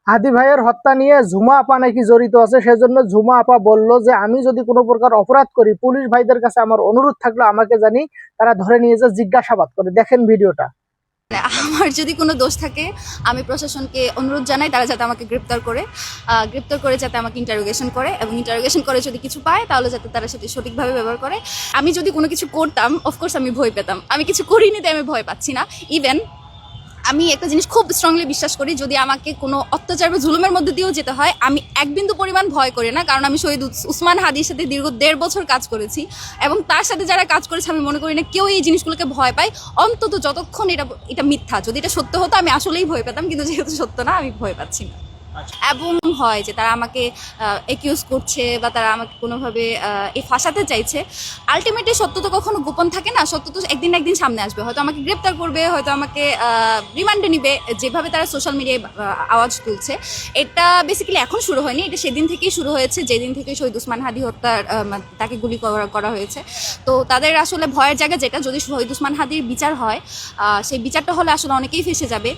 হাদি ভাইয়ের হত্যা নিয়ে ঝুমা আপা নাকি জড়িত আছে, সেজন্য ঝুমা আপা বলল যে আমি যদি কোনো প্রকার অপরাধ করি, পুলিশ ভাইদের কাছে আমার অনুরোধ থাকলো আমাকে জানি তারা ধরে নিয়ে যে জিজ্ঞাসাবাদ করে। দেখেন ভিডিওটা। আমার যদি কোনো দোষ থাকে আমি প্রশাসনকে অনুরোধ জানাই তারা যাতে আমাকে গ্রেপ্তার করে যাতে আমাকে ইন্টারোগেশন করে, এবং ইন্টারোগেশন করে যদি কিছু পায় তাহলে যাতে তারা সেটি সঠিকভাবে ব্যবহার করে। আমি যদি কোনো কিছু করতাম অফকোর্স আমি ভয় পেতাম, আমি কিছু করিনি তাই আমি ভয় পাচ্ছি না। ইভেন আমি একটা জিনিস খুব স্ট্রংলি বিশ্বাস করি, যদি আমাকে কোনো অত্যাচার বা জুলুমের মধ্যে দিয়েও যেতে হয় আমি এক বিন্দু পরিমাণ ভয় করি না, কারণ আমি শহীদ উসমান হাদির সাথে দীর্ঘ 1.5 বছর কাজ করেছি, এবং তার সাথে যারা কাজ করেছে আমি মনে করি না কেউ এই জিনিসগুলোকে ভয় পায়, অন্তত যতক্ষণ এটা মিথ্যা। যদি এটা সত্য হতো আমি আসলেই ভয় পেতাম, কিন্তু যেহেতু সত্য না আমি ভয় পাচ্ছি না। এবং হয় যে তারা আমাকে একিউজ করছে বা তারা আমাকে কোনোভাবে এই ফাঁসাতে চাইছে, আলটিমেটলি সত্য তো কখনো গোপন থাকে না, সত্য তো একদিন না একদিন সামনে আসবে, হয়তো আমাকে গ্রেপ্তার করবে, হয়তো আমাকে রিমান্ডে নিবে। যেভাবে তারা সোশ্যাল মিডিয়ায় আওয়াজ তুলছে, এটা বেসিক্যালি এখন শুরু হয়নি, এটা সেদিন থেকেই শুরু হয়েছে যেদিন থেকে শহীদ উসমান হাদি হত্যার তাকে গুলি করা হয়েছে। তো তাদের আসলে ভয়ের জায়গা যেটা, যদি শহীদ উসমান হাদির বিচার হয় সেই বিচারটা হলে আসলে অনেকেই ফেঁসে যাবে।